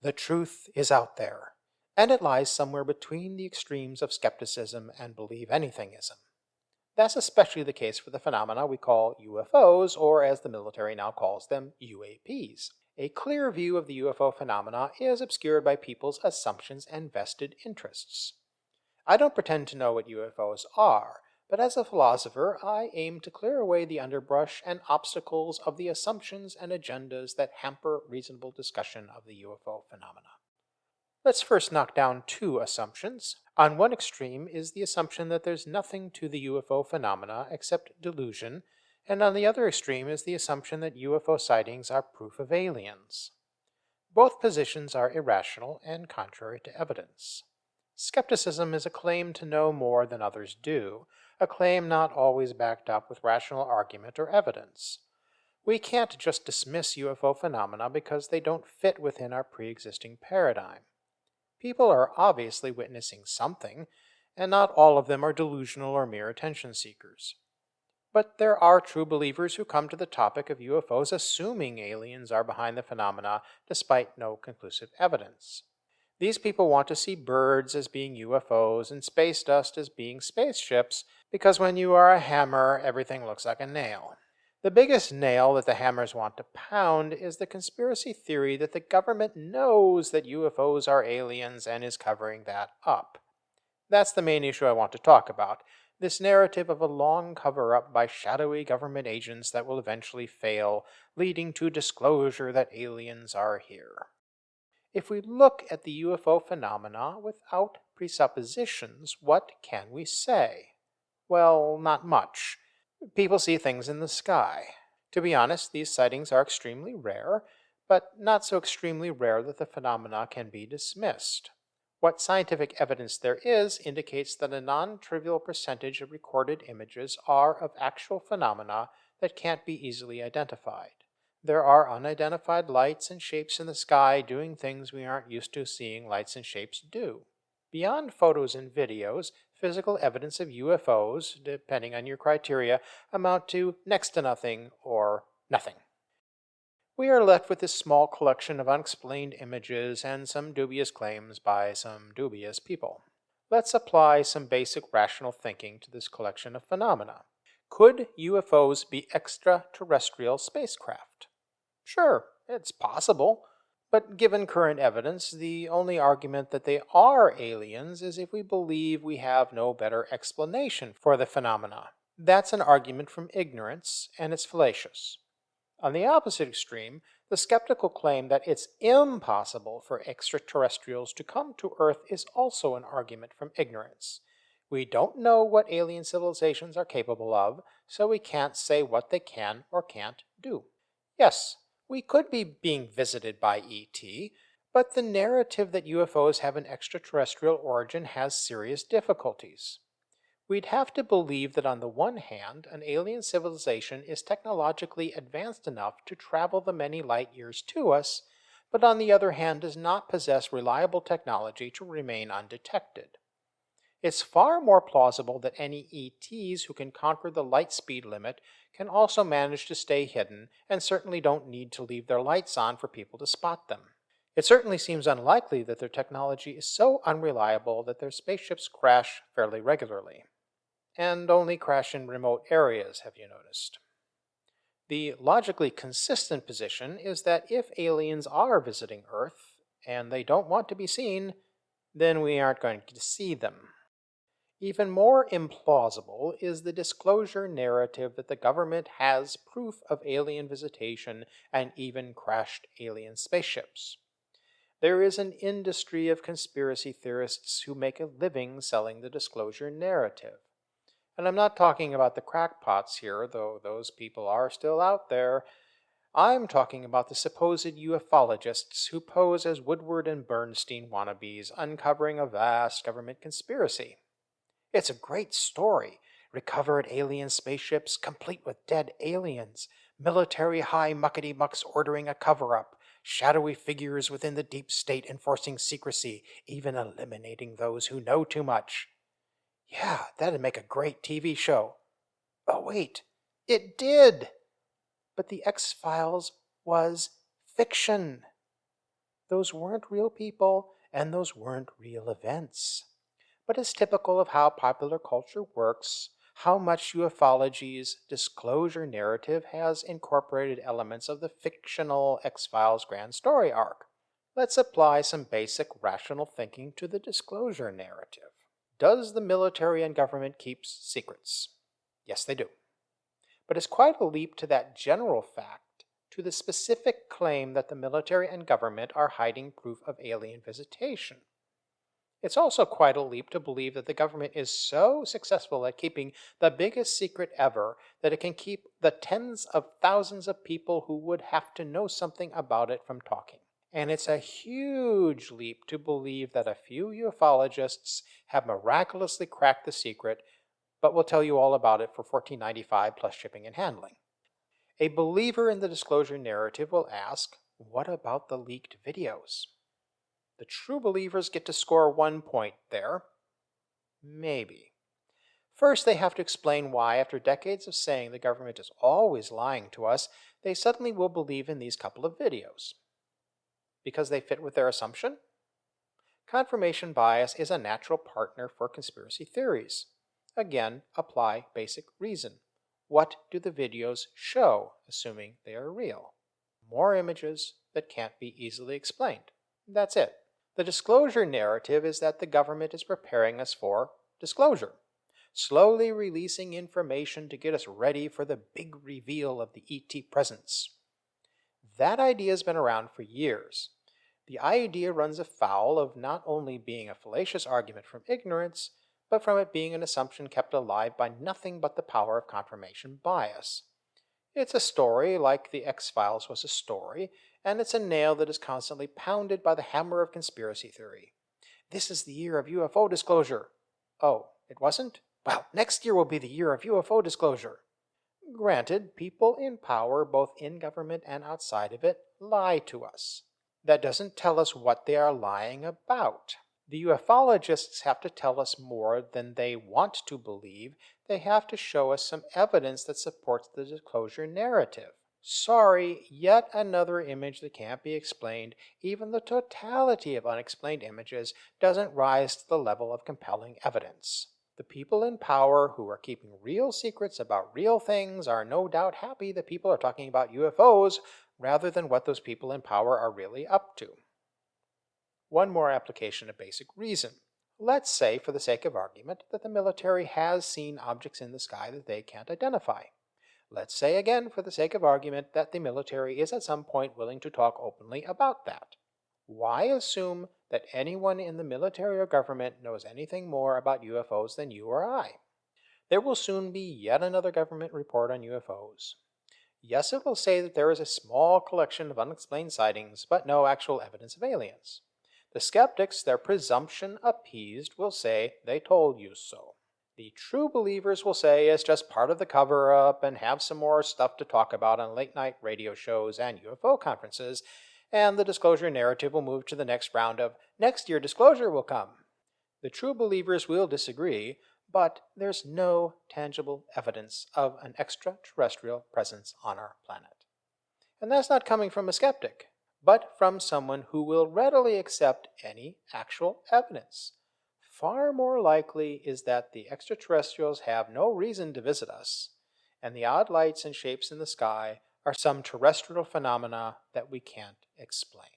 The truth is out there, and it lies somewhere between the extremes of skepticism and believe anythingism. That's especially the case for the phenomena we call UFOs, or as the military now calls them, UAPs. A clear view of the UFO phenomena is obscured by people's assumptions and vested interests. I don't pretend to know what UFOs are, but as a philosopher, I aim to clear away the underbrush and obstacles of the assumptions and agendas that hamper reasonable discussion of the UFO phenomena. Let's first knock down two assumptions. On one extreme is the assumption that there's nothing to the UFO phenomena except delusion, and on the other extreme is the assumption that UFO sightings are proof of aliens. Both positions are irrational and contrary to evidence. Skepticism is a claim to know more than others do, a claim not always backed up with rational argument or evidence. We can't just dismiss UFO phenomena because they don't fit within our pre-existing paradigm. People are obviously witnessing something, and not all of them are delusional or mere attention seekers. But there are true believers who come to the topic of UFOs assuming aliens are behind the phenomena despite no conclusive evidence. These people want to see birds as being UFOs and space dust as being spaceships because when you are a hammer, everything looks like a nail. The biggest nail that the hammers want to pound is the conspiracy theory that the government knows that UFOs are aliens and is covering that up. That's the main issue I want to talk about, this narrative of a long cover-up by shadowy government agents that will eventually fail, leading to disclosure that aliens are here. If we look at the UFO phenomena without presuppositions, what can we say? Well, not much. People see things in the sky. To be honest, these sightings are extremely rare, but not so extremely rare that the phenomena can be dismissed. What scientific evidence there is indicates that a non-trivial percentage of recorded images are of actual phenomena that can't be easily identified. There are unidentified lights and shapes in the sky doing things we aren't used to seeing lights and shapes do. Beyond photos and videos, physical evidence of UFOs, depending on your criteria, amount to next to nothing or nothing. We are left with this small collection of unexplained images and some dubious claims by some dubious people. Let's apply some basic rational thinking to this collection of phenomena. Could UFOs be extraterrestrial spacecraft? Sure, it's possible. But given current evidence, the only argument that they are aliens is if we believe we have no better explanation for the phenomena. That's an argument from ignorance, and it's fallacious. On the opposite extreme, the skeptical claim that it's impossible for extraterrestrials to come to Earth is also an argument from ignorance. We don't know what alien civilizations are capable of, so we can't say what they can or can't do. Yes, we could be being visited by ET, but the narrative that UFOs have an extraterrestrial origin has serious difficulties. We'd have to believe that on the one hand, an alien civilization is technologically advanced enough to travel the many light years to us, but on the other hand does not possess reliable technology to remain undetected. It's far more plausible that any ETs who can conquer the light speed limit can also manage to stay hidden and certainly don't need to leave their lights on for people to spot them. It certainly seems unlikely that their technology is so unreliable that their spaceships crash fairly regularly. And only crash in remote areas, have you noticed? The logically consistent position is that if aliens are visiting Earth, and they don't want to be seen, then we aren't going to see them. Even more implausible is the disclosure narrative that the government has proof of alien visitation and even crashed alien spaceships. There is an industry of conspiracy theorists who make a living selling the disclosure narrative. And I'm not talking about the crackpots here, though those people are still out there. I'm talking about the supposed ufologists who pose as Woodward and Bernstein wannabes, uncovering a vast government conspiracy. It's a great story. Recovered alien spaceships, complete with dead aliens. Military high muckety-mucks ordering a cover-up. Shadowy figures within the deep state enforcing secrecy, even eliminating those who know too much. Yeah, that'd make a great TV show. Oh wait, it did! But the X-Files was fiction. Those weren't real people, and those weren't real events. But it's typical of how popular culture works, how much ufology's disclosure narrative has incorporated elements of the fictional X-Files grand story arc. Let's apply some basic rational thinking to the disclosure narrative. Does the military and government keep secrets? Yes, they do. But it's quite a leap to that general fact to the specific claim that the military and government are hiding proof of alien visitation. It's also quite a leap to believe that the government is so successful at keeping the biggest secret ever that it can keep the tens of thousands of people who would have to know something about it from talking. And it's a huge leap to believe that a few ufologists have miraculously cracked the secret, but will tell you all about it for $14.95 plus shipping and handling. A believer in the disclosure narrative will ask, what about the leaked videos? The true believers get to score 1 point there. Maybe. First, they have to explain why, after decades of saying the government is always lying to us, they suddenly will believe in these couple of videos. Because they fit with their assumption? Confirmation bias is a natural partner for conspiracy theories. Again, apply basic reason. What do the videos show, assuming they are real? More images that can't be easily explained. That's it. The disclosure narrative is that the government is preparing us for disclosure, slowly releasing information to get us ready for the big reveal of the ET presence. That idea has been around for years. The idea runs afoul of not only being a fallacious argument from ignorance, but from it being an assumption kept alive by nothing but the power of confirmation bias. It's a story like the X-Files was a story, and it's a nail that is constantly pounded by the hammer of conspiracy theory. This is the year of UFO disclosure. Oh, it wasn't? Well, next year will be the year of UFO disclosure. Granted, people in power, both in government and outside of it, lie to us. That doesn't tell us what they are lying about. The ufologists have to tell us more than they want to believe. They have to show us some evidence that supports the disclosure narrative. Sorry, yet another image that can't be explained. Even the totality of unexplained images doesn't rise to the level of compelling evidence. The people in power who are keeping real secrets about real things are no doubt happy that people are talking about UFOs rather than what those people in power are really up to. One more application of basic reason. Let's say, for the sake of argument, that the military has seen objects in the sky that they can't identify. Let's say again, for the sake of argument, that the military is at some point willing to talk openly about that. Why assume that anyone in the military or government knows anything more about UFOs than you or I? There will soon be yet another government report on UFOs. Yes, it will say that there is a small collection of unexplained sightings, but no actual evidence of aliens. The skeptics, their presumption appeased, will say they told you so. The true believers will say it's just part of the cover-up and have some more stuff to talk about on late-night radio shows and UFO conferences, and the disclosure narrative will move to the next round of next year disclosure will come. The true believers will disagree, but there's no tangible evidence of an extraterrestrial presence on our planet. And that's not coming from a skeptic, but from someone who will readily accept any actual evidence. Far more likely is that the extraterrestrials have no reason to visit us, and the odd lights and shapes in the sky are some terrestrial phenomena that we can't explain.